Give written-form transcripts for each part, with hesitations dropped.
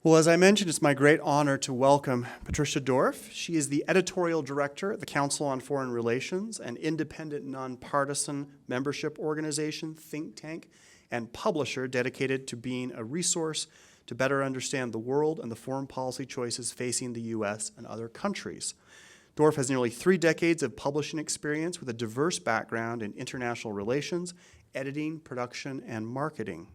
Well, as I mentioned, it's my great honor to welcome Patricia Dorf. She is the Editorial Director at the Council on Foreign Relations, an independent, nonpartisan membership organization, think tank, and publisher dedicated to being a resource to better understand the world and the foreign policy choices facing the U.S. and other countries. Dorf has nearly 3 decades of publishing experience with a diverse background in international relations, editing, production, and marketing.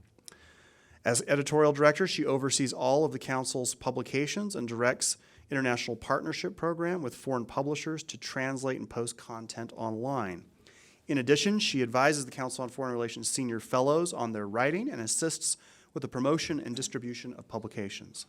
As editorial director, she oversees all of the Council's publications and directs international partnership program with foreign publishers to translate and post content online. In addition, she advises the Council on Foreign Relations senior fellows on their writing and assists with the promotion and distribution of publications.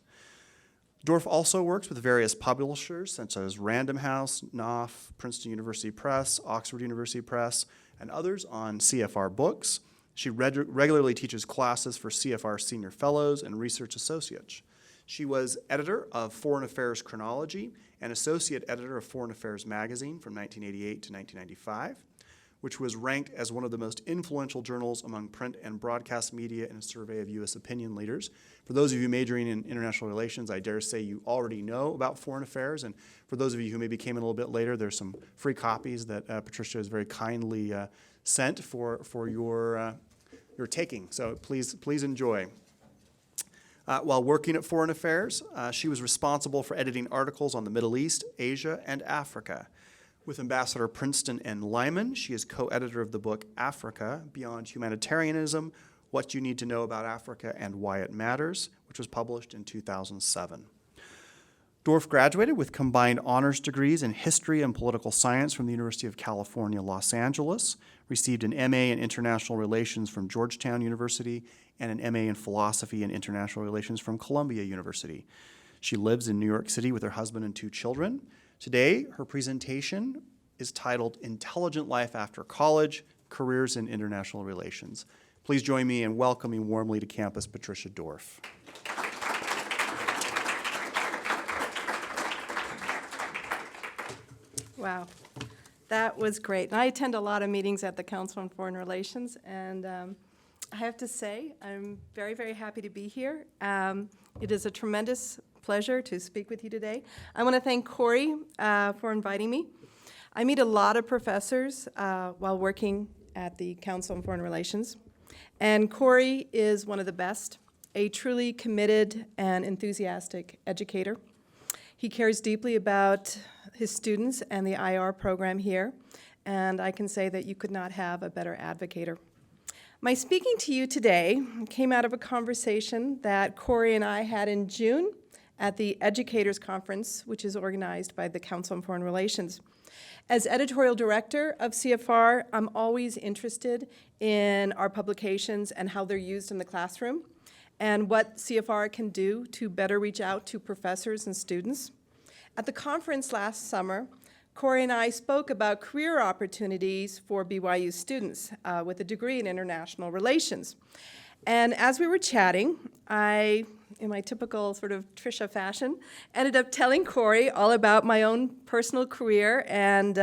Dorf also works with various publishers such as Random House, Knopf, Princeton University Press, Oxford University Press, and others on CFR books. She regularly teaches classes for CFR senior fellows and research associates. She was editor of Foreign Affairs Chronology and associate editor of Foreign Affairs Magazine from 1988 to 1995, which was ranked as one of the most influential journals among print and broadcast media in a survey of U.S. opinion leaders. For those of you majoring in international relations, I dare say you already know about foreign affairs, and for those of you who maybe came in a little bit later, there's some free copies that Patricia has very kindly sent for your taking, so please enjoy. While working at Foreign Affairs, she was responsible for editing articles on the Middle East, Asia, and Africa. With Ambassador Princeton and Lyman, she is co-editor of the book Africa, Beyond Humanitarianism, What You Need to Know About Africa and Why It Matters, which was published in 2007. Dorf graduated with combined honors degrees in history and political science from the University of California, Los Angeles, received an MA in international relations from Georgetown University, and an MA in philosophy and international relations from Columbia University. She lives in New York City with her husband and 2 children. Today, her presentation is titled Intelligent Life After College, Careers in International Relations. Please join me in welcoming warmly to campus Patricia Dorf. Wow, that was great. And I attend a lot of meetings at the Council on Foreign Relations, and I have to say, I'm very, very happy to be here. It is a tremendous pleasure to speak with you today. I want to thank Corey for inviting me. I meet a lot of professors while working at the Council on Foreign Relations, and Corey is one of the best, a truly committed and enthusiastic educator. He cares deeply about his students and the IR program here, and I can say that you could not have a better advocator. My speaking to you today came out of a conversation that Corey and I had in June at the Educators Conference, which is organized by the Council on Foreign Relations. As editorial director of CFR, I'm always interested in our publications and how they're used in the classroom, and what CFR can do to better reach out to professors and students. At the conference last summer, Corey and I spoke about career opportunities for BYU students with a degree in international relations. And as we were chatting, I, in my typical sort of Tricia fashion, ended up telling Corey all about my own personal career and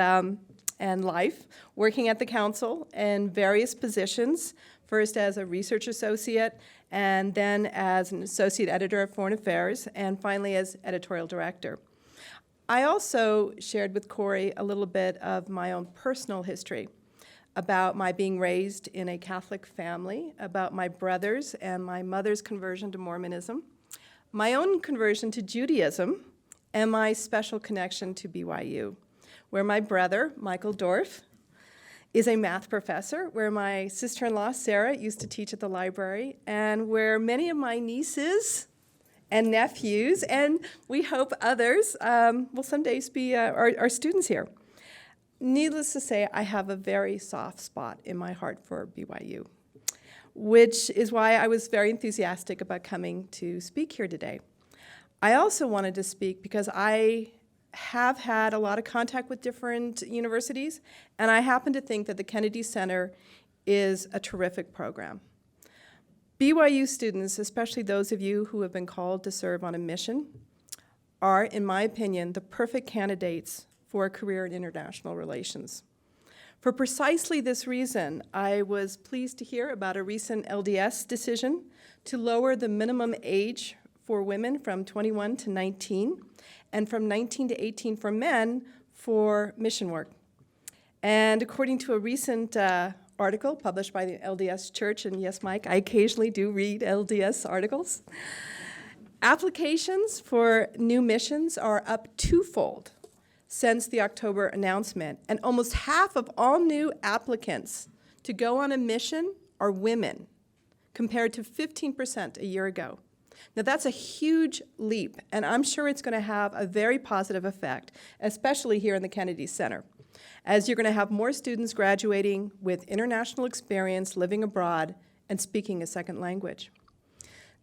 life, working at the Council in various positions, first as a research associate, and then as an associate editor of Foreign Affairs, and finally as editorial director. I also shared with Corey a little bit of my own personal history about my being raised in a Catholic family, about my brother's and my mother's conversion to Mormonism, my own conversion to Judaism, and my special connection to BYU, where my brother, Michael Dorf, is a math professor, where my sister-in-law, Sarah, used to teach at the library, and where many of my nieces and nephews, and we hope others, will someday be our students here. Needless to say, I have a very soft spot in my heart for BYU, which is why I was very enthusiastic about coming to speak here today. I also wanted to speak because I have had a lot of contact with different universities, and I happen to think that the Kennedy Center is a terrific program. BYU students, especially those of you who have been called to serve on a mission, are, in my opinion, the perfect candidates for a career in international relations. For precisely this reason, I was pleased to hear about a recent LDS decision to lower the minimum age for women from 21 to 19, and from 19 to 18 for men for mission work. And according to a recent article published by the LDS Church, and yes, Mike, I occasionally do read LDS articles, applications for new missions are up twofold since the October announcement, and almost half of all new applicants to go on a mission are women, compared to 15% a year ago. Now that's a huge leap, and I'm sure it's going to have a very positive effect, especially here in the Kennedy Center, as you're going to have more students graduating with international experience living abroad and speaking a second language.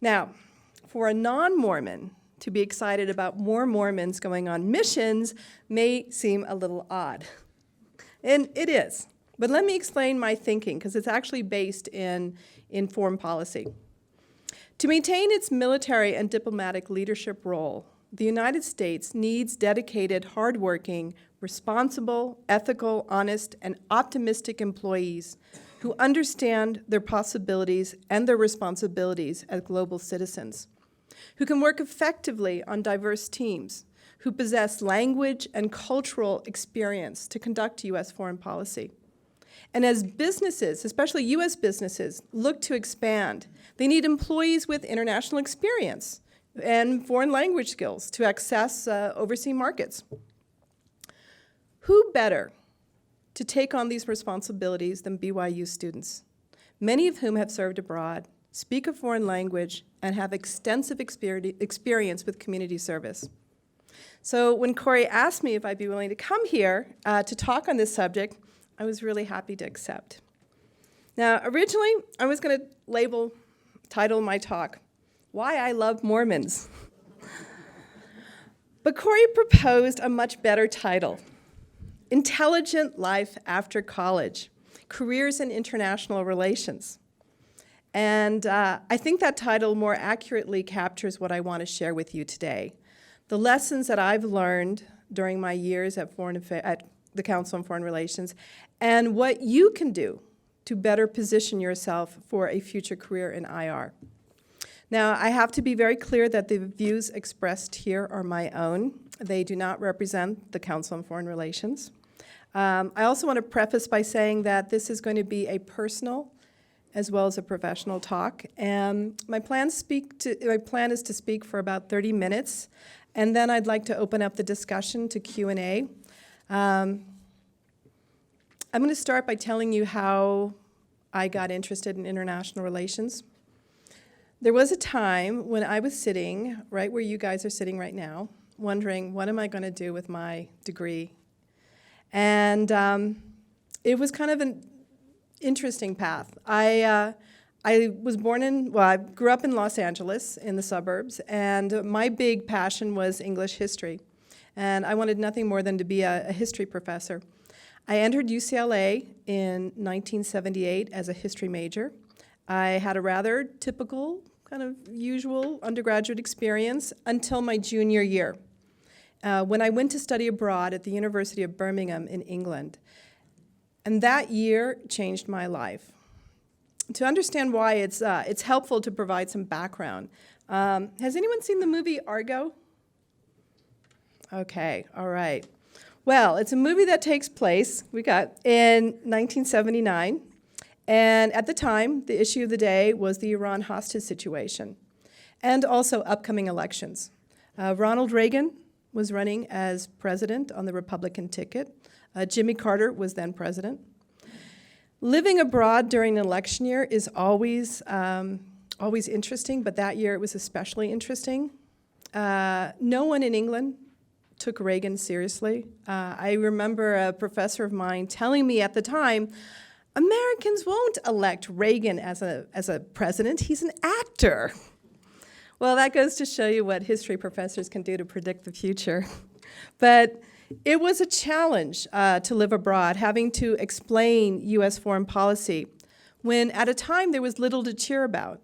Now, for a non-Mormon to be excited about more Mormons going on missions may seem a little odd. And it is. But let me explain my thinking, because it's actually based in foreign policy. To maintain its military and diplomatic leadership role, the United States needs dedicated, hardworking, responsible, ethical, honest, and optimistic employees who understand their possibilities and their responsibilities as global citizens, who can work effectively on diverse teams, who possess language and cultural experience to conduct U.S. foreign policy. And as businesses, especially U.S. businesses, look to expand, they need employees with international experience and foreign language skills to access overseas markets. Who better to take on these responsibilities than BYU students, many of whom have served abroad, speak a foreign language, and have extensive experience with community service? So when Corey asked me if I'd be willing to come here to talk on this subject, I was really happy to accept. Now, originally, I was going to title my talk, Why I Love Mormons. But Corey proposed a much better title, Intelligent Life After College, Careers in International Relations. And I think that title more accurately captures what I want to share with you today. The lessons that I've learned during my years at the Council on Foreign Relations, and what you can do to better position yourself for a future career in IR. Now, I have to be very clear that the views expressed here are my own. They do not represent the Council on Foreign Relations. I also want to preface by saying that this is going to be a personal as well as a professional talk. And my plan is to speak for about 30 minutes, and then I'd like to open up the discussion to Q&A. I'm going to start by telling you how I got interested in international relations. There was a time when I was sitting right where you guys are sitting right now, wondering, what am I going to do with my degree? And it was kind of an interesting path. I grew up in Los Angeles in the suburbs, and my big passion was English history. And I wanted nothing more than to be a history professor. I entered UCLA in 1978 as a history major. I had a rather typical, kind of usual undergraduate experience until my junior year, when I went to study abroad at the University of Birmingham in England. And that year changed my life. To understand why, it's helpful to provide some background. Has anyone seen the movie Argo? Okay, all right. Well, it's a movie that takes place, in 1979. And at the time, the issue of the day was the Iran hostage situation, and also upcoming elections. Ronald Reagan was running as president on the Republican ticket. Jimmy Carter was then president. Living abroad during an election year is always interesting, but that year it was especially interesting. No one in England took Reagan seriously. I remember a professor of mine telling me at the time, Americans won't elect Reagan as a president. He's an actor. Well, that goes to show you what history professors can do to predict the future. But it was a challenge to live abroad, having to explain U.S. foreign policy, when at a time there was little to cheer about.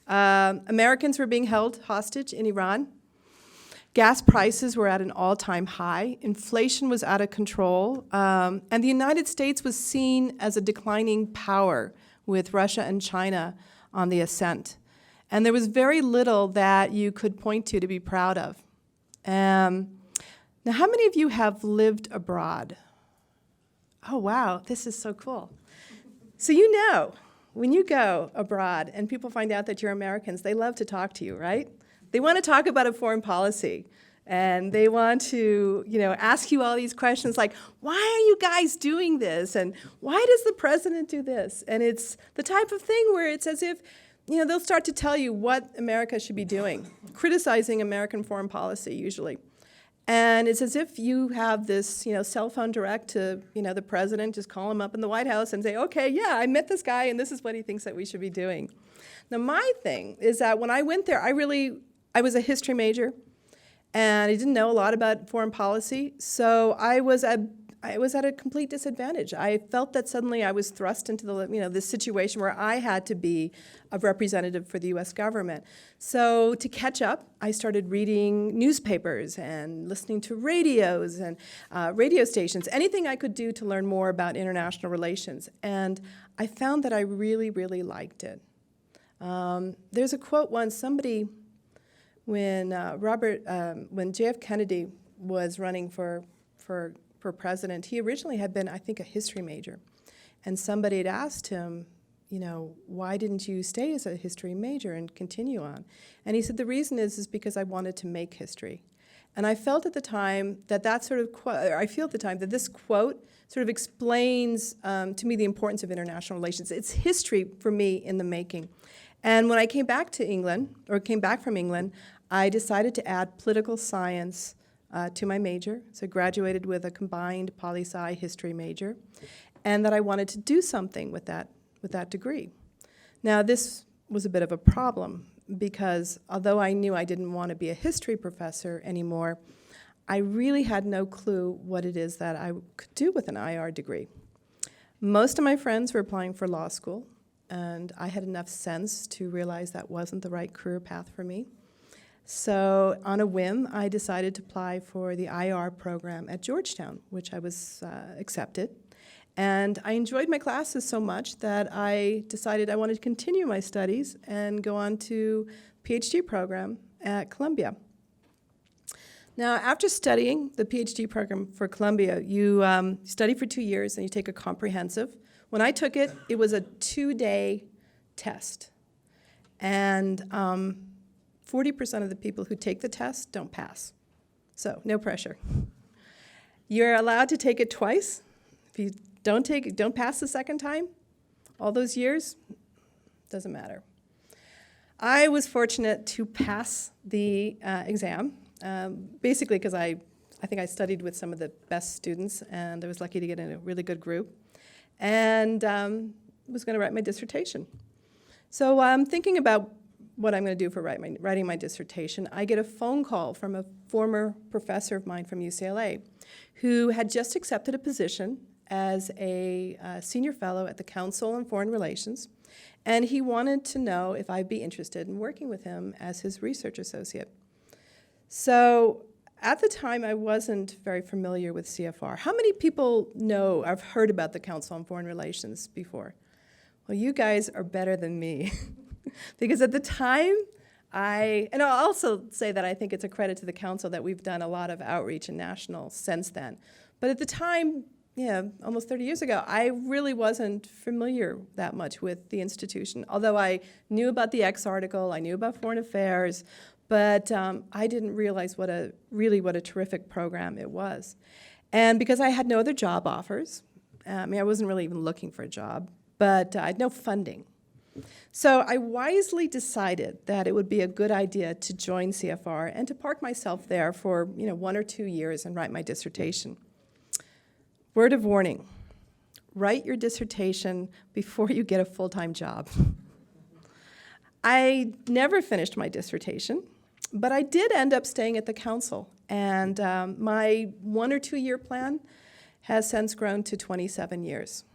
Americans were being held hostage in Iran. Gas prices were at an all-time high. Inflation was out of control. And the United States was seen as a declining power, with Russia and China on the ascent. And there was very little that you could point to be proud of. Now, how many of you have lived abroad? Oh, wow, this is so cool. So you know, when you go abroad and people find out that you're Americans, they love to talk to you, right? They want to talk about a foreign policy. And they want to, ask you all these questions like, why are you guys doing this? And why does the president do this? And it's the type of thing where it's as if, they'll start to tell you what America should be doing, criticizing American foreign policy usually. And it's as if you have this, cell phone direct to, the president, just call him up in the White House and say, okay, yeah, I met this guy and this is what he thinks that we should be doing. Now, my thing is that when I went there, I was a history major. And I didn't know a lot about foreign policy, so I was at a complete disadvantage. I felt that suddenly I was thrust into this situation where I had to be a representative for the U.S. government. So to catch up, I started reading newspapers and listening to radios and radio stations, anything I could do to learn more about international relations. And I found that I really, really liked it. There's a quote once, when JF Kennedy was running for president, he originally had been, I think, a history major. And somebody had asked him, why didn't you stay as a history major and continue on? And he said, the reason is because I wanted to make history. And I felt at the time that this quote sort of explains to me the importance of international relations. It's history for me in the making. And when I came back from England, I decided to add political science to my major. So I graduated with a combined poli-sci history major, and that I wanted to do something with that degree. Now, this was a bit of a problem because although I knew I didn't want to be a history professor anymore, I really had no clue what it is that I could do with an IR degree. Most of my friends were applying for law school, and I had enough sense to realize that wasn't the right career path for me. So on a whim, I decided to apply for the IR program at Georgetown, which I was accepted. And I enjoyed my classes so much that I decided I wanted to continue my studies and go on to PhD program at Columbia. Now, after studying the PhD program for Columbia, you study for 2 years and you take a comprehensive. When I took it, it was a 2-day test. And 40% of the people who take the test don't pass. So, no pressure. You're allowed to take it twice. If you don't pass the second time, all those years, doesn't matter. I was fortunate to pass the exam, basically because I think I studied with some of the best students, and I was lucky to get in a really good group, and was going to write my dissertation. So I'm thinking about what I'm going to do for writing my dissertation. I get a phone call from a former professor of mine from UCLA who had just accepted a position as a senior fellow at the Council on Foreign Relations, and he wanted to know if I'd be interested in working with him as his research associate. So at the time, I wasn't very familiar with CFR. How many people know, I've heard about the Council on Foreign Relations before? Well, you guys are better than me. Because at the time, and I'll also say that I think it's a credit to the council that we've done a lot of outreach and national since then. But at the time, almost 30 years ago, I really wasn't familiar that much with the institution. Although I knew about the X article, I knew about foreign affairs, but I didn't realize what a terrific program it was. And because I had no other job offers, I wasn't really even looking for a job, but I had no funding. So I wisely decided that it would be a good idea to join CFR and to park myself there for 1 or 2 years and write my dissertation. Word of warning, write your dissertation before you get a full-time job. I never finished my dissertation, but I did end up staying at the council, and my 1 or 2 year plan has since grown to 27 years.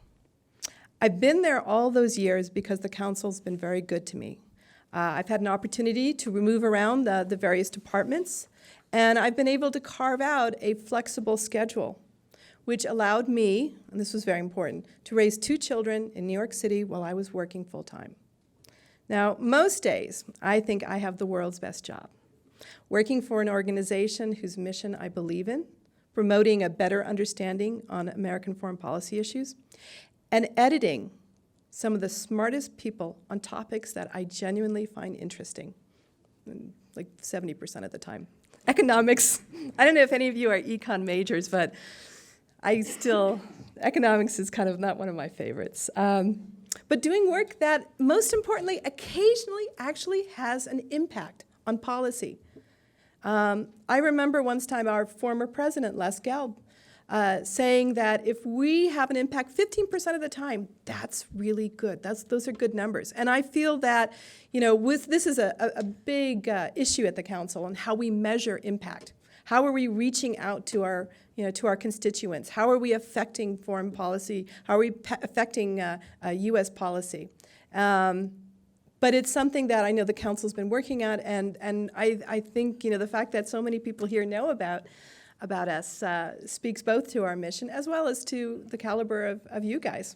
I've been there all those years because the council's been very good to me. I've had an opportunity to move around the various departments, and I've been able to carve out a flexible schedule, which allowed me, and this was very important, to raise 2 children in New York City while I was working full-time. Now, most days, I think I have the world's best job. Working for an organization whose mission I believe in, promoting a better understanding on American foreign policy issues, and editing some of the smartest people on topics that I genuinely find interesting, like 70% of the time. Economics, I don't know if any of you are econ majors, but economics is kind of not one of my favorites. But doing work that, most importantly, occasionally actually has an impact on policy. I remember once time our former president, Les Gelb, saying that if we have an impact 15% of the time, that's really good. Those are good numbers. And I feel that, this is a big issue at the council on how we measure impact. How are we reaching out to our constituents? How are we affecting foreign policy? How are we affecting U.S. policy? But it's something that I know the council's been working at, and I think the fact that so many people here know about us speaks both to our mission as well as to the caliber of you guys.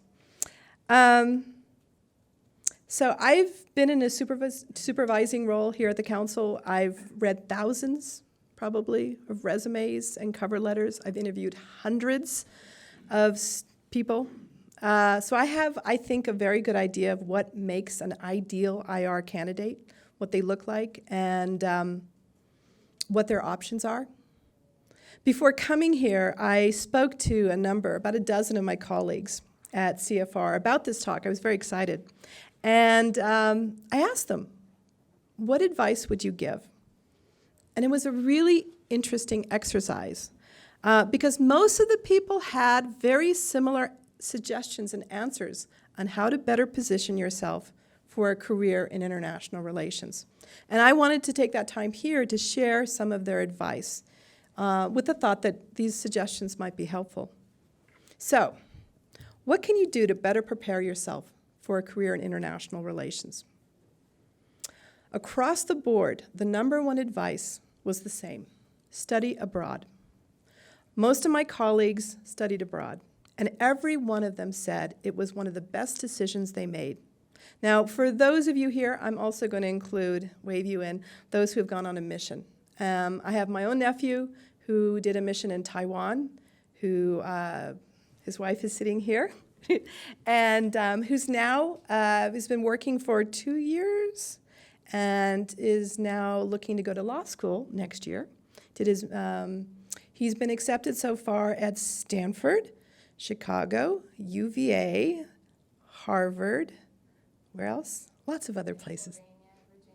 So I've been in a supervising role here at the council. I've read thousands, probably, of resumes and cover letters. I've interviewed hundreds of people. So I have, I think, a very good idea of what makes an ideal IR candidate, what they look like, and what their options are. Before coming here, I spoke to about a dozen of my colleagues at CFR about this talk. I was very excited. And I asked them, what advice would you give? And it was a really interesting exercise because most of the people had very similar suggestions and answers on how to better position yourself for a career in international relations. And I wanted to take that time here to share some of their advice with the thought that these suggestions might be helpful. So, what can you do to better prepare yourself for a career in international relations? Across the board, the number one advice was the same: study abroad. Most of my colleagues studied abroad, and every one of them said it was one of the best decisions they made. Now, for those of you here, I'm also going to wave you in, those who have gone on a mission. I have my own nephew who did a mission in Taiwan, his wife is sitting here, and who's been working for 2 years and is now looking to go to law school next year. He's been accepted so far at Stanford, Chicago, UVA, Harvard, where else? Lots of other places. Virginia,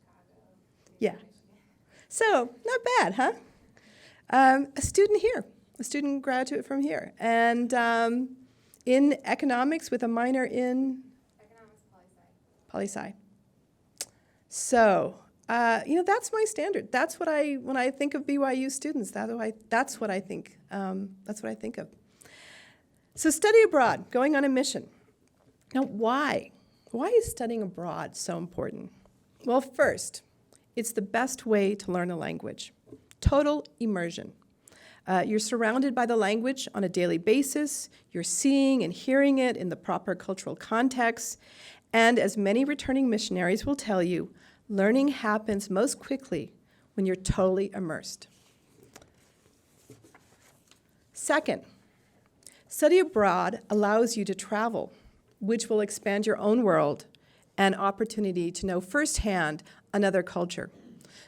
Chicago. Yeah. So, not bad, huh? A student here, a student graduate from here. And in economics with a minor in? Economics, poli-sci. So, that's my standard. That's what when I think of BYU students, that's what I think. That's what I think of. So study abroad, going on a mission. Now, why? Why is studying abroad so important? Well, first, it's the best way to learn a language. Total immersion. You're surrounded by the language on a daily basis. You're seeing and hearing it in the proper cultural context. And as many returning missionaries will tell you, learning happens most quickly when you're totally immersed. Second, study abroad allows you to travel, which will expand your own world and opportunity to know firsthand another culture.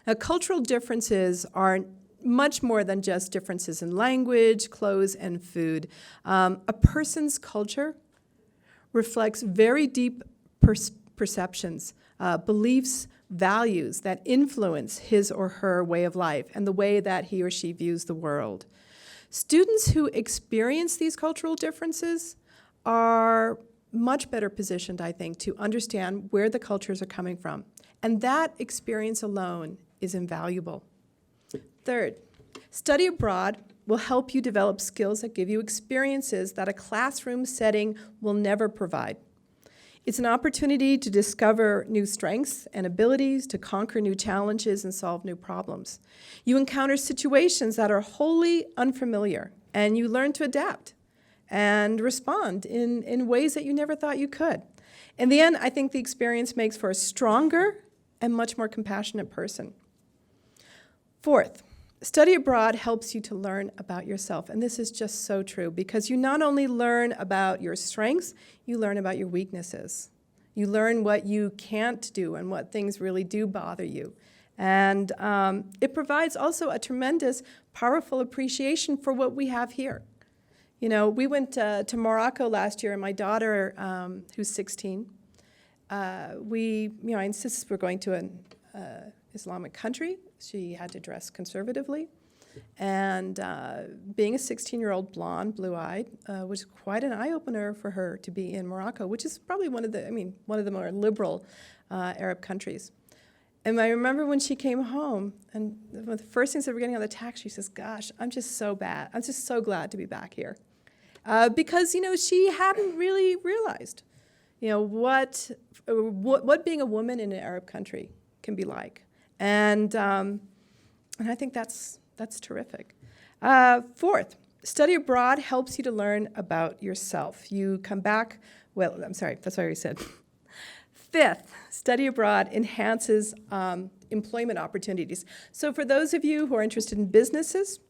Now, cultural differences are much more than just differences in language, clothes, and food. A person's culture reflects very deep perceptions, beliefs, values that influence his or her way of life and the way that he or she views the world. Students who experience these cultural differences are much better positioned, I think, to understand where the cultures are coming from. And that experience alone is invaluable. Third, study abroad will help you develop skills that give you experiences that a classroom setting will never provide. It's an opportunity to discover new strengths and abilities, to conquer new challenges and solve new problems. You encounter situations that are wholly unfamiliar, and you learn to adapt and respond in ways that you never thought you could. In the end, I think the experience makes for a stronger and much more compassionate person. Fourth, study abroad helps you to learn about yourself. And this is just so true because you not only learn about your strengths, you learn about your weaknesses. You learn what you can't do and what things really do bother you. And it provides also a tremendous, powerful appreciation for what we have here. You know, we went to Morocco last year, and my daughter, who's 16, I insisted we're going to an Islamic country. She had to dress conservatively. And being a 16-year-old blonde, blue-eyed, was quite an eye-opener for her to be in Morocco, which is probably one of the more liberal Arab countries. And I remember when she came home, and one of the first things that we're getting on the taxi, she says, "Gosh, I'm just so glad to be back here." Because, you know, she hadn't really realized, you know, what being a woman in an Arab country can be like. And I think that's terrific. Fourth, study abroad helps you to learn about yourself. You come back, that's what I already said. Fifth, study abroad enhances employment opportunities. So for those of you who are interested in businesses,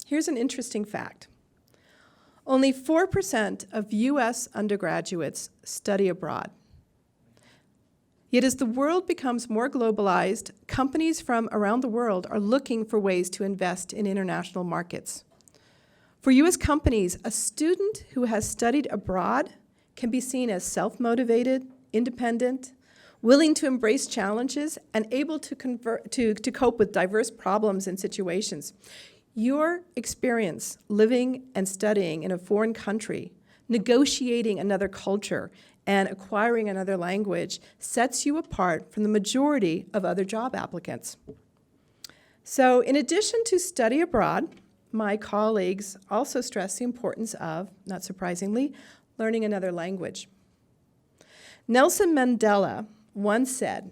here's an interesting fact. Only 4% of U.S. undergraduates study abroad. Yet as the world becomes more globalized, companies from around the world are looking for ways to invest in international markets. For U.S. companies, a student who has studied abroad can be seen as self-motivated, independent, willing to embrace challenges, and able to cope with diverse problems and situations. Your experience living and studying in a foreign country, negotiating another culture, and acquiring another language sets you apart from the majority of other job applicants. So in addition to study abroad, my colleagues also stress the importance of, not surprisingly, learning another language. Nelson Mandela once said,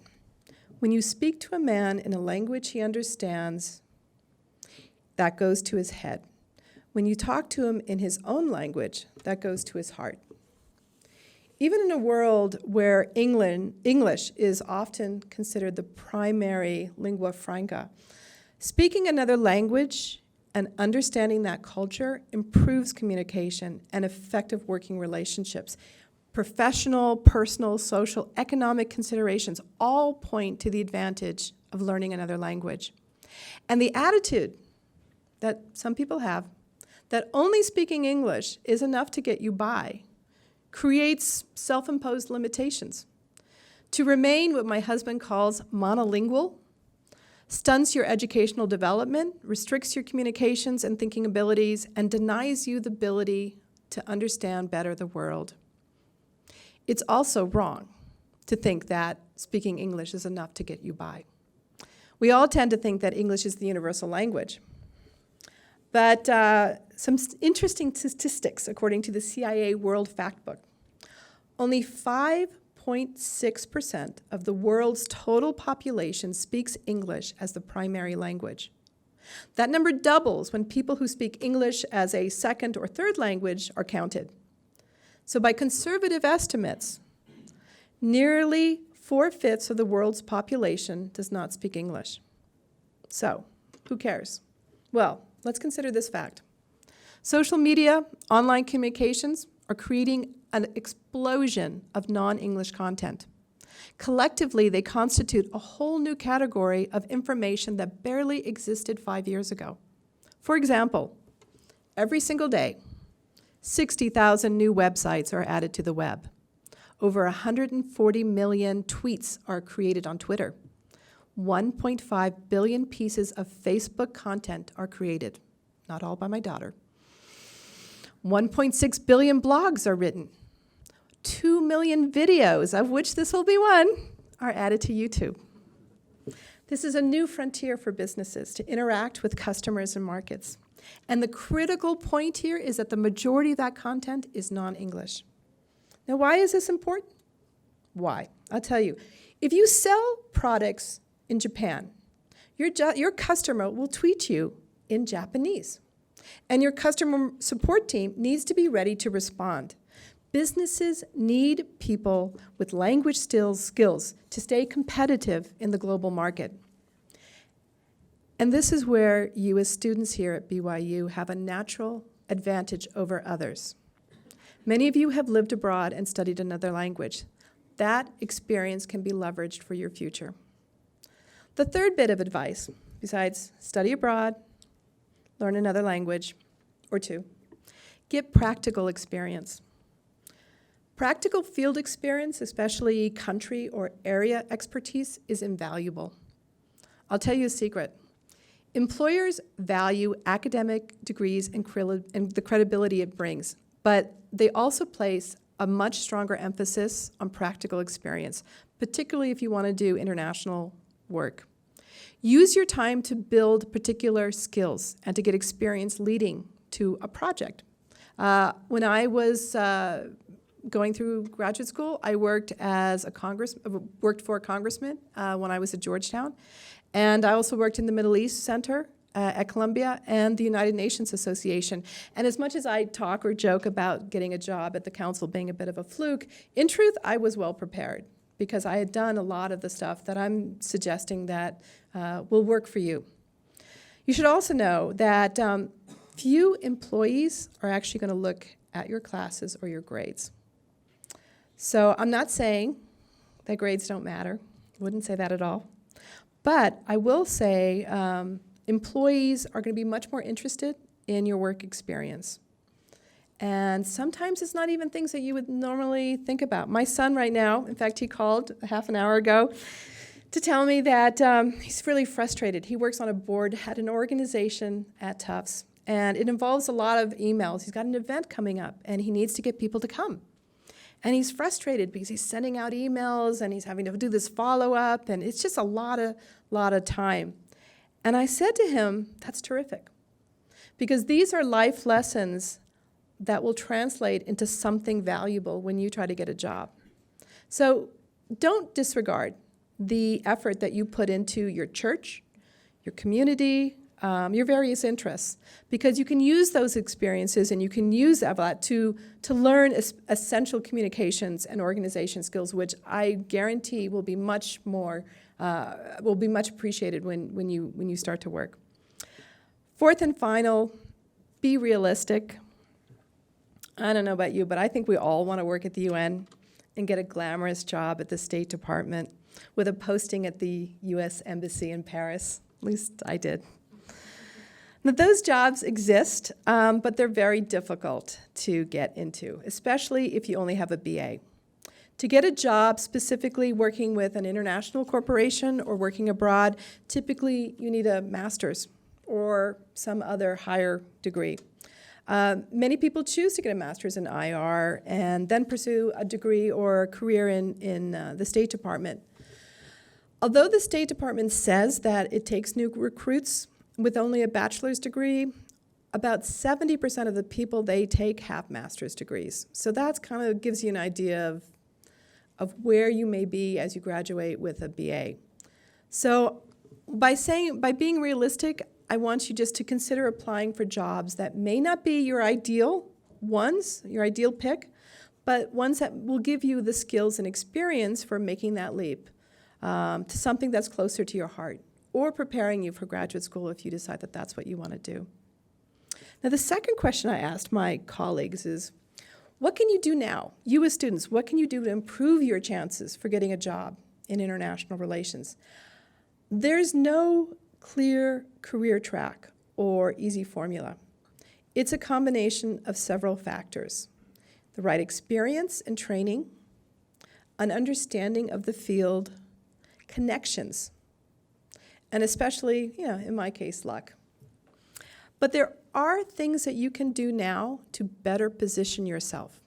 "When you speak to a man in a language he understands, that goes to his head. When you talk to him in his own language, that goes to his heart." Even in a world where English is often considered the primary lingua franca, speaking another language and understanding that culture improves communication and effective working relationships. Professional, personal, social, economic considerations all point to the advantage of learning another language. And the attitude that some people have, that only speaking English is enough to get you by, creates self-imposed limitations. To remain what my husband calls monolingual stunts your educational development, restricts your communications and thinking abilities, and denies you the ability to understand better the world. It's also wrong to think that speaking English is enough to get you by. We all tend to think that English is the universal language. But some interesting statistics, according to the CIA World Factbook. Only 5.6% of the world's total population speaks English as the primary language. That number doubles when people who speak English as a second or third language are counted. So by conservative estimates, nearly 4/5 of the world's population does not speak English. So, who cares? Well, let's consider this fact. Social media, online communications are creating an explosion of non-English content. Collectively, they constitute a whole new category of information that barely existed 5 years ago. For example, every single day, 60,000 new websites are added to the web. Over 140 million tweets are created on Twitter. 1.5 billion pieces of Facebook content are created, not all by my daughter. 1.6 billion blogs are written. 2 million videos, of which this will be one, are added to YouTube. This is a new frontier for businesses to interact with customers and markets. And the critical point here is that the majority of that content is non-English. Now, why is this important? Why? I'll tell you. If you sell products in Japan, your customer will tweet you in Japanese. And your customer support team needs to be ready to respond. Businesses need people with language skills to stay competitive in the global market. And this is where you as students here at BYU have a natural advantage over others. Many of you have lived abroad and studied another language. That experience can be leveraged for your future. The third bit of advice, besides study abroad, learn another language or two, get practical experience. Practical field experience, especially country or area expertise, is invaluable. I'll tell you a secret. Employers value academic degrees and the credibility it brings, but they also place a much stronger emphasis on practical experience, particularly if you want to do international work. Use your time to build particular skills and to get experience leading to a project. When I was going through graduate school, I worked for a congressman when I was at Georgetown. And I also worked in the Middle East Center at Columbia and the United Nations Association. And as much as I talk or joke about getting a job at the council being a bit of a fluke, in truth, I was well prepared because I had done a lot of the stuff that I'm suggesting that will work for you. You should also know that few employees are actually going to look at your classes or your grades. So I'm not saying that grades don't matter. Wouldn't say that at all. But I will say employees are going to be much more interested in your work experience. And sometimes it's not even things that you would normally think about. My son right now, in fact, he called a half an hour ago to tell me that he's really frustrated. He works on a board at an organization at Tufts, and it involves a lot of emails. He's got an event coming up, and he needs to get people to come. And he's frustrated because he's sending out emails and he's having to do this follow-up, and it's just a lot of time. And I said to him, that's terrific, because these are life lessons that will translate into something valuable when you try to get a job. So don't disregard the effort that you put into your church, your community, your various interests, because you can use those experiences and you can use that to learn essential communications and organization skills, which I guarantee will be much appreciated when you start to work. Fourth and final, be realistic. I don't know about you, but I think we all want to work at the UN and get a glamorous job at the State Department with a posting at the U.S. Embassy in Paris. At least I did. Now, those jobs exist, but they're very difficult to get into, especially if you only have a BA. To get a job specifically working with an international corporation or working abroad, typically you need a master's or some other higher degree. Many people choose to get a master's in IR and then pursue a degree or a career in the State Department. Although the State Department says that it takes new recruits with only a bachelor's degree, about 70% of the people they take have master's degrees. So that kind of gives you an idea of where you may be as you graduate with a BA. So by being realistic, I want you just to consider applying for jobs that may not be your ideal ones, your ideal pick, but ones that will give you the skills and experience for making that leap to something that's closer to your heart, or preparing you for graduate school if you decide that that's what you want to do. Now, the second question I asked my colleagues is, what can you do now? You as students, what can you do to improve your chances for getting a job in international relations? There's no clear career track or easy formula. It's a combination of several factors: the right experience and training, an understanding of the field, connections, and especially, in my case, luck. But there are things that you can do now to better position yourself.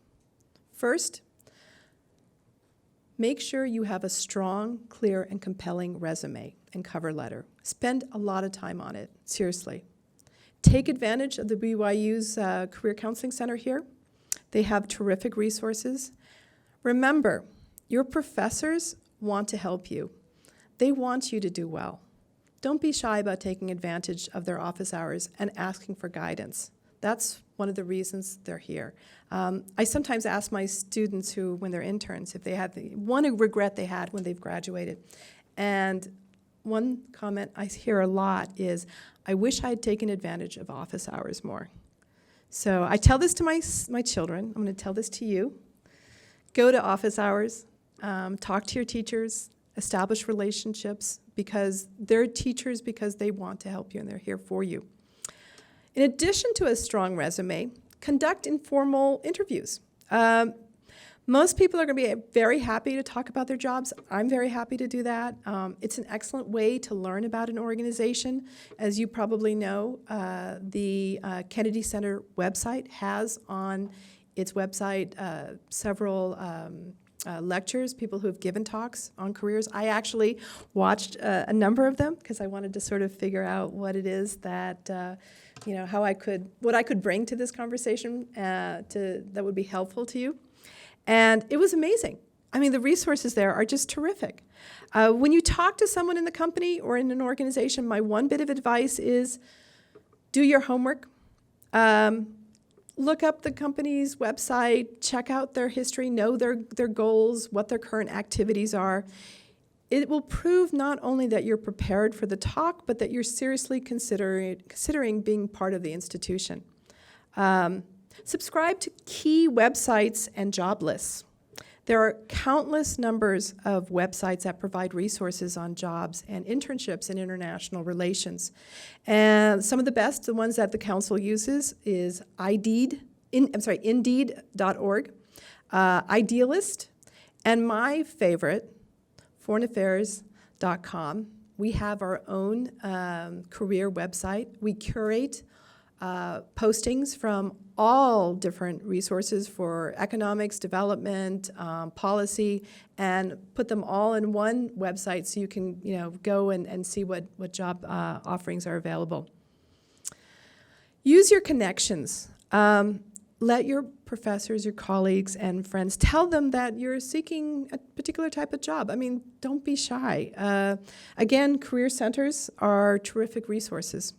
First, make sure you have a strong, clear, and compelling resume and cover letter. Spend a lot of time on it, seriously. Take advantage of the BYU's Career Counseling Center here. They have terrific resources. Remember, your professors want to help you. They want you to do well. Don't be shy about taking advantage of their office hours and asking for guidance. That's one of the reasons they're here. I sometimes ask my students who, when they're interns, if they had the one regret they had when they've graduated. And one comment I hear a lot is, I wish I had taken advantage of office hours more. So I tell this to my children. I'm going to tell this to you. Go to office hours, talk to your teachers, establish relationships, because they're teachers because they want to help you and they're here for you. In addition to a strong resume, conduct informal interviews. Most people are going to be very happy to talk about their jobs. I'm very happy to do that. It's an excellent way to learn about an organization. As you probably know, the Kennedy Center website has on its website several lectures, people who have given talks on careers. I actually watched a number of them because I wanted to sort of figure out what it is that, what I could bring to this conversation that would be helpful to you. And it was amazing. I mean, the resources there are just terrific. When you talk to someone in the company or in an organization, my one bit of advice is do your homework. Look up the company's website, check out their history, know their goals, what their current activities are. It will prove not only that you're prepared for the talk, but that you're seriously considering being part of the institution. Subscribe to key websites and job lists. There are countless numbers of websites that provide resources on jobs and internships in international relations. And some of the best, the ones that the council uses, is Indeed.org, Idealist, and my favorite, foreignaffairs.com. We have our own career website. We curate postings from all different resources for economics, development, policy, and put them all in one website so you can go and see what job offerings are available. Use your connections. Let your professors, your colleagues, and friends tell them that you're seeking a particular type of job. I mean, don't be shy. Again, career centers are terrific resources.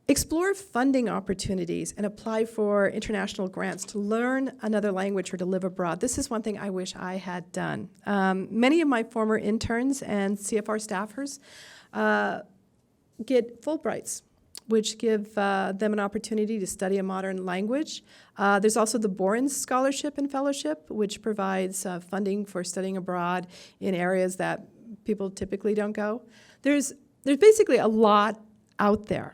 Explore funding opportunities and apply for international grants to learn another language or to live abroad. This is one thing I wish I had done. Many of my former interns and CFR staffers get Fulbrights, which give them an opportunity to study a modern language. There's also the Boren Scholarship and Fellowship, which provides funding for studying abroad in areas that people typically don't go. There's basically a lot out there.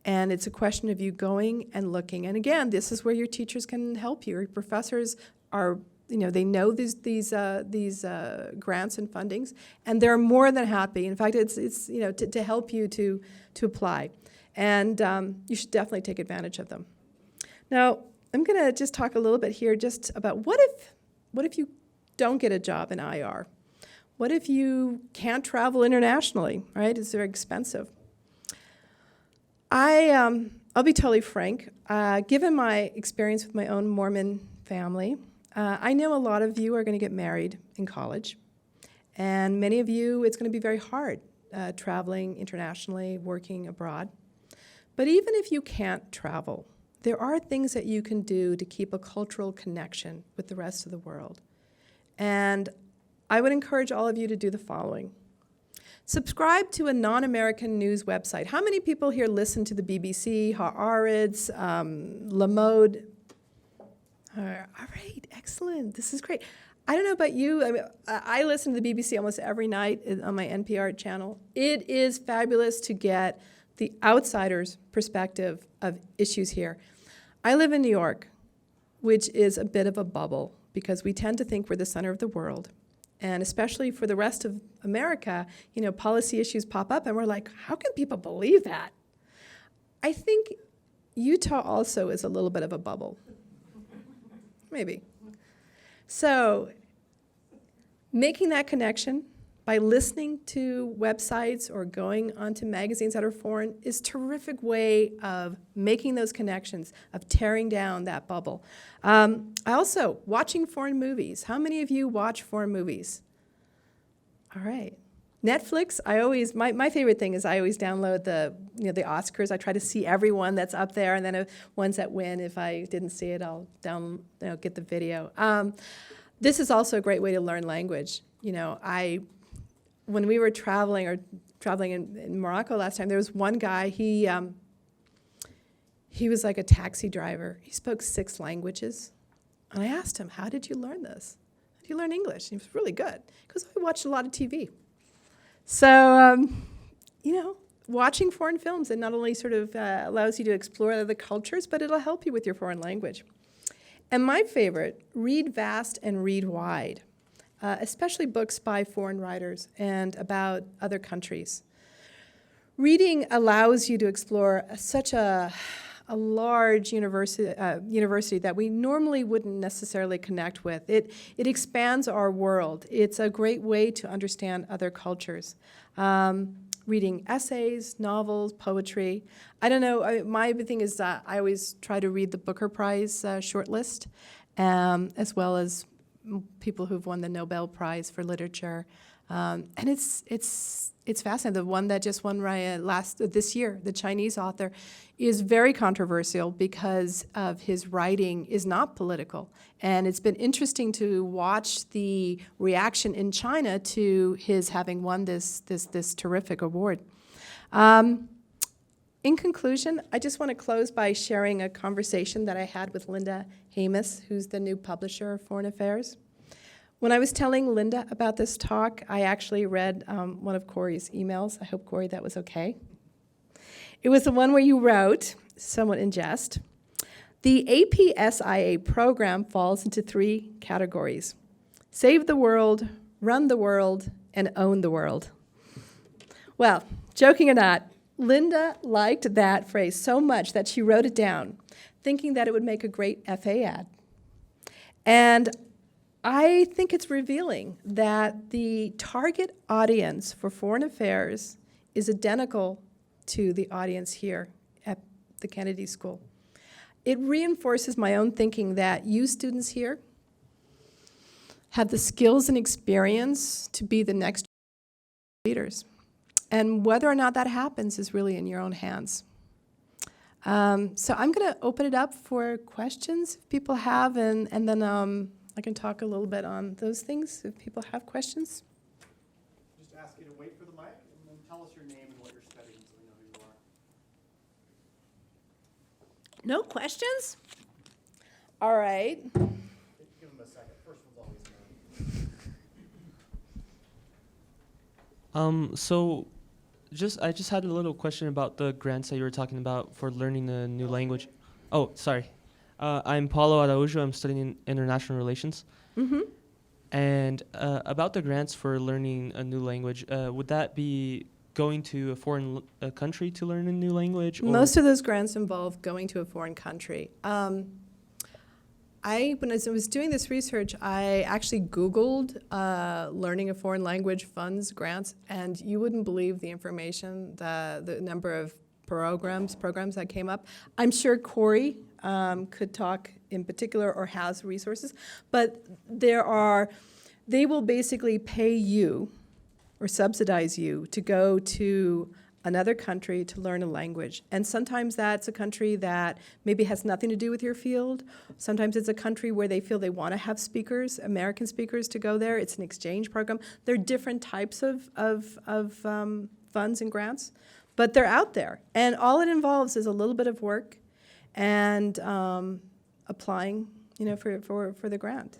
And it's a question of you going and looking. And again, this is where your teachers can help you. Your professors are, they know these grants and fundings, and they're more than happy. In fact, it's to help you to apply. And you should definitely take advantage of them. Now, I'm going to just talk a little bit here just about what if you don't get a job in IR? What if you can't travel internationally, right? It's very expensive. I'll be totally frank. Given my experience with my own Mormon family, I know a lot of you are going to get married in college. And many of you, it's going to be very hard traveling internationally, working abroad. But even if you can't travel, there are things that you can do to keep a cultural connection with the rest of the world. And I would encourage all of you to do the following. Subscribe to a non-American news website. How many people here listen to the BBC, Haaretz, Le Mode? All right, excellent. This is great. I don't know about you. I listen to the BBC almost every night on my NPR channel. It is fabulous to get the outsider's perspective of issues here. I live in New York, which is a bit of a bubble because we tend to think we're the center of the world. And especially for the rest of America, policy issues pop up and we're like, how can people believe that? I think Utah also is a little bit of a bubble. Maybe. So making that connection by listening to websites or going onto magazines that are foreign is a terrific way of making those connections, of tearing down that bubble. Also, watching foreign movies. How many of you watch foreign movies? All right. Netflix, my favorite thing is I always download the Oscars. I try to see everyone that's up there, and then ones that win. If I didn't see it, I'll get the video. This is also a great way to learn language. When we were traveling in Morocco last time, there was one guy, he was like a taxi driver. He spoke 6 languages. And I asked him, how did you learn this? How did you learn English? And he was really good, because I watched a lot of TV. So, watching foreign films, it not only sort of allows you to explore other cultures, but it'll help you with your foreign language. And my favorite, read vast and read wide, especially books by foreign writers and about other countries. Reading allows you to explore such a large university that we normally wouldn't necessarily connect with. It expands our world. It's a great way to understand other cultures. Reading essays, novels, poetry. I don't know, my thing is I always try to read the Booker Prize shortlist, as well as people who've won the Nobel Prize for Literature. And it's fascinating. The one that just won this year, the Chinese author, is very controversial because of his writing is not political. And it's been interesting to watch the reaction in China to his having won this terrific award. In conclusion, I just want to close by sharing a conversation that I had with Linda Hamas, who's the new publisher of Foreign Affairs. When I was telling Linda about this talk, I actually read one of Corey's emails. I hope, Corey, that was okay. It was the one where you wrote, somewhat in jest, the APSIA program falls into 3 categories: save the world, run the world, and own the world. Well, joking or not, Linda liked that phrase so much that she wrote it down, thinking that it would make a great FA ad. And I think it's revealing that the target audience for foreign affairs is identical to the audience here at the Kennedy School. It reinforces my own thinking that you students here have the skills and experience to be the next leaders. And whether or not that happens is really in your own hands. So I'm going to open it up for questions if people have, and then I can talk a little bit on those things if people have questions. Just ask you to wait for the mic and then tell us your name and what you're studying so we know who you are. No questions? All right. Give them a second. First one's always known. So I just had a little question about the grants that you were talking about for learning a new language. Oh, sorry. I'm Paulo Araújo. I'm studying international relations. Mm-hmm. And about the grants for learning a new language, would that be going to a foreign country to learn a new language? Or? Most of those grants involve going to a foreign country. When I was doing this research, I actually Googled learning a foreign language funds grants, and you wouldn't believe the information, the number of programs that came up. I'm sure Corey could talk in particular or has resources, but they will basically pay you or subsidize you to go to another country to learn a language. And sometimes that's a country that maybe has nothing to do with your field. Sometimes it's a country where they feel they want to have speakers, American speakers, to go there. It's an exchange program. There are different types of funds and grants, but they're out there. And all it involves is a little bit of work and applying, for the grant.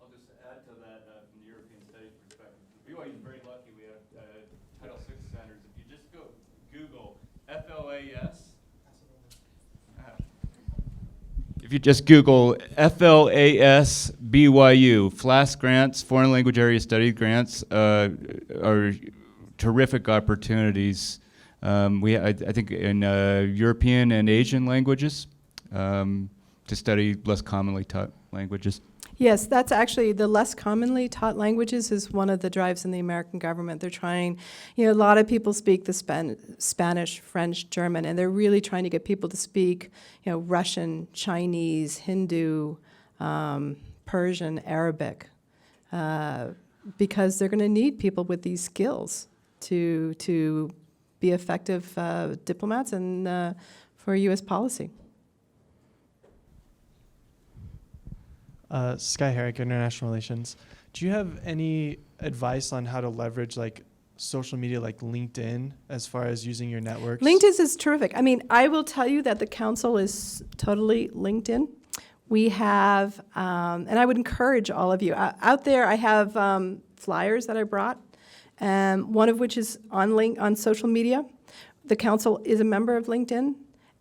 I'll just add to that from the European studies perspective. BYU is very lucky. We have Title VI centers. If you just go Google FLAS, if you just Google FLAS BYU, FLAS grants, foreign language area study grants, are terrific opportunities. I think in European and Asian languages to study less commonly taught languages. Yes, that's actually the less commonly taught languages is one of the drives in the American government. They're trying, a lot of people speak the Spanish, French, German, and they're really trying to get people to speak, Russian, Chinese, Hindu, Persian, Arabic, because they're going to need people with these skills to be effective diplomats and for U.S. policy. Sky Herrick, International Relations. Do you have any advice on how to leverage like social media like LinkedIn as far as using your networks? LinkedIn is terrific. I mean, I will tell you that the council is totally LinkedIn. We have, and I would encourage all of you, out there I have flyers that I brought, one of which is on social media. The council is a member of LinkedIn,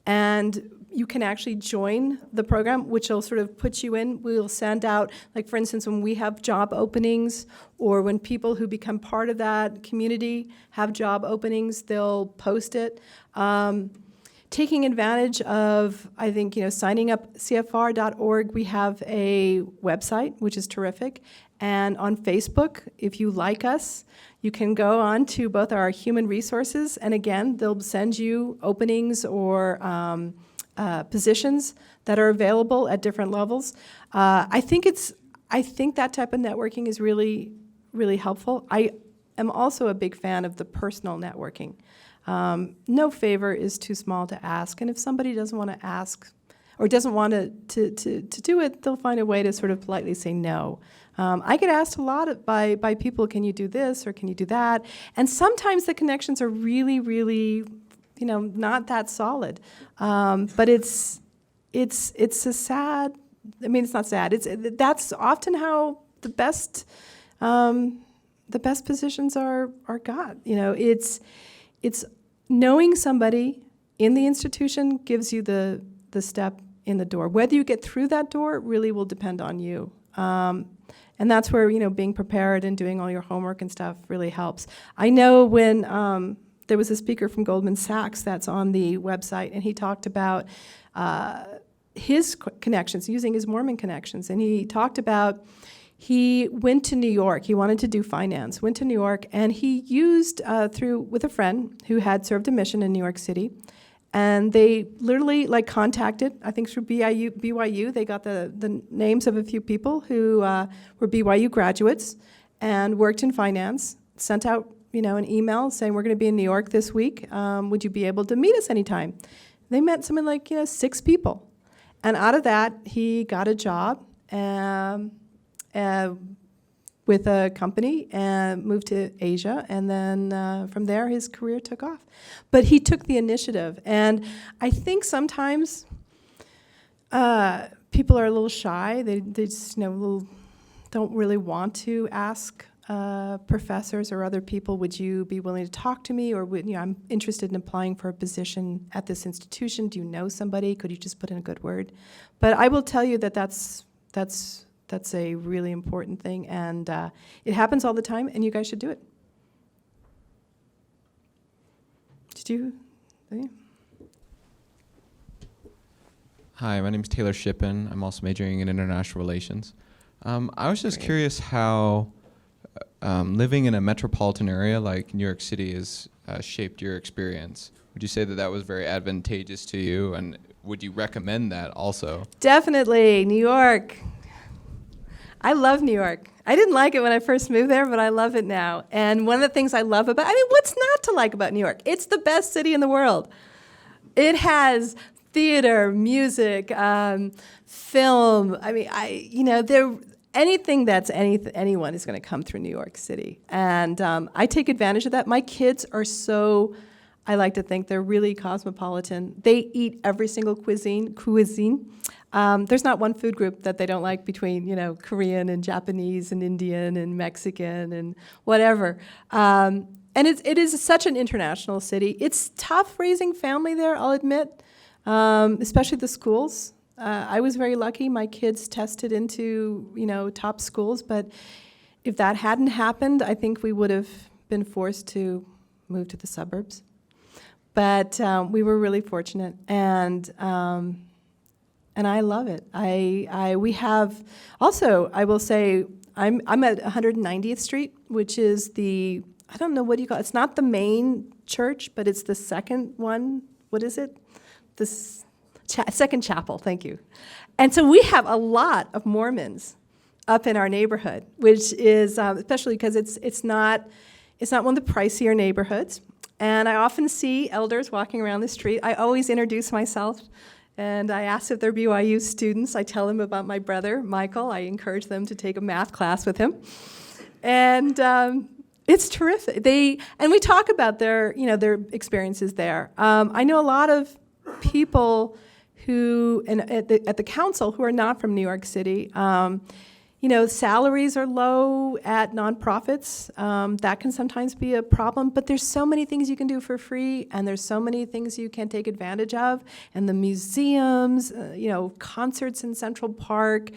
and you can actually join the program, which will sort of put you in. We'll send out, like for instance, when we have job openings or when people who become part of that community have job openings, they'll post it. Taking advantage of, I think, signing up CFR.org, we have a website, which is terrific. And on Facebook, if you like us, you can go on to both our human resources, and again, they'll send you openings or positions that are available at different levels. I think that type of networking is really, really helpful. I am also a big fan of the personal networking. No favor is too small to ask, and if somebody doesn't want to ask or doesn't want to do it, they'll find a way to sort of politely say no. I get asked a lot by people, can you do this or can you do that? And sometimes the connections are really, really, not that solid. But it's a sad, I mean, it's not sad. That's often how the best positions are got. It's knowing somebody in the institution gives you the step in the door. Whether you get through that door really will depend on you. And that's where, being prepared and doing all your homework and stuff really helps. I know when there was a speaker from Goldman Sachs that's on the website, and he talked about his connections, using his Mormon connections. And he talked about he went to New York. He wanted to do finance, went to New York, and he used with a friend who had served a mission in New York City. And they literally contacted, I think through BYU, they got the names of a few people who were BYU graduates and worked in finance, sent out an email saying, we're going to be in New York this week. Would you be able to meet us anytime? They met something like 6 people. And out of that, he got a job with a company and moved to Asia, and then from there his career took off. But he took the initiative, and I think sometimes people are a little shy. They just don't really want to ask professors or other people, would you be willing to talk to me, or I'm interested in applying for a position at this institution. Do you know somebody? Could you just put in a good word? But I will tell you that's a really important thing, and it happens all the time, and you guys should do it. Did you? Hi, my name is Taylor Shippen. I'm also majoring in international relations. I was just curious how living in a metropolitan area like New York City has shaped your experience. Would you say that was very advantageous to you, and would you recommend that also? Definitely, New York. I love New York. I didn't like it when I first moved there, but I love it now. And one of the things I love about, what's not to like about New York? It's the best city in the world. It has theater, music, film. Anything that's anyone is going to come through New York City. And I take advantage of that. My kids are I like to think they're really cosmopolitan. They eat every single cuisine. There's not one food group that they don't like between, Korean and Japanese and Indian and Mexican and whatever. And it is such an international city. It's tough raising family there, I'll admit, especially the schools. I was very lucky. My kids tested into, top schools. But if that hadn't happened, I think we would have been forced to move to the suburbs. But we were really fortunate, and I love it. We have also, I will say, I'm at 190th Street, which is I don't know what you call it. It's not the main church, but it's the second one. What is it? Second chapel. Thank you. And so we have a lot of Mormons up in our neighborhood, which is especially because it's not one of the pricier neighborhoods. And I often see elders walking around the street. I always introduce myself, and I ask if they're BYU students. I tell them about my brother, Michael. I encourage them to take a math class with him. And it's terrific. And we talk about their experiences there. I know a lot of people who, at the council, who are not from New York City. Salaries are low at nonprofits. That can sometimes be a problem, but there's so many things you can do for free, and there's so many things you can take advantage of, and the museums, concerts in Central Park,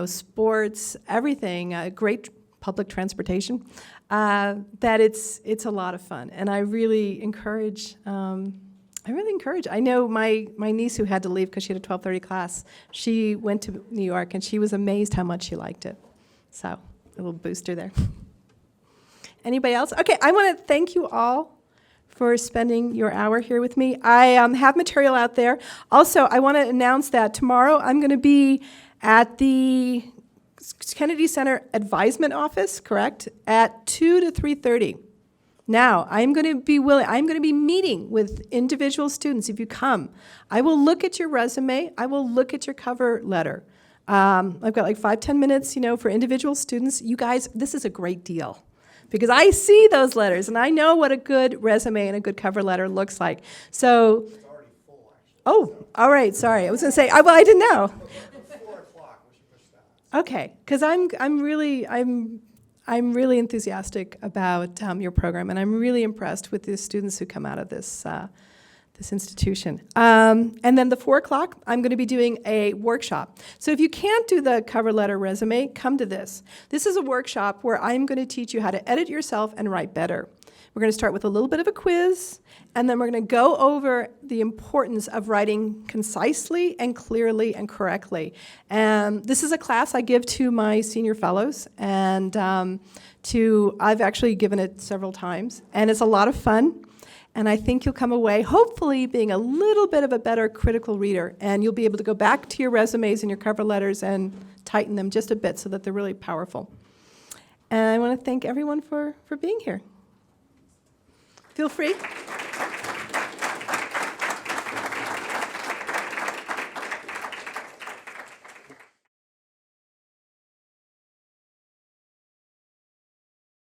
sports, everything, great public transportation, that it's a lot of fun, and I really encourage. I know my niece who had to leave because she had a 12:30 class, she went to New York and she was amazed how much she liked it. So, a little booster there. Anybody else? Okay, I want to thank you all for spending your hour here with me. I have material out there. Also, I want to announce that tomorrow I'm going to be at the Kennedy Center Advisement Office, correct, at 2 to 3:30. Now, I'm going to be meeting with individual students. If you come, I will look at your resume. I will look at your cover letter. I've got like 5-10 minutes, for individual students. You guys, this is a great deal because I see those letters and I know what a good resume and a good cover letter looks like. So, it's already full, actually. Oh, all right. Sorry, I was going to say. I didn't know. 4 o'clock. We should push that. Okay, because I'm really enthusiastic about your program, and I'm really impressed with the students who come out of this institution. And then the 4 o'clock, I'm going to be doing a workshop. So if you can't do the cover letter resume, come to this. This is a workshop where I'm going to teach you how to edit yourself and write better. We're going to start with a little bit of a quiz, and then we're going to go over the importance of writing concisely and clearly and correctly. And this is a class I give to my senior fellows, and I've actually given it several times, and it's a lot of fun. And I think you'll come away, hopefully, being a little bit of a better critical reader, and you'll be able to go back to your resumes and your cover letters and tighten them just a bit so that they're really powerful. And I want to thank everyone for being here. Feel free.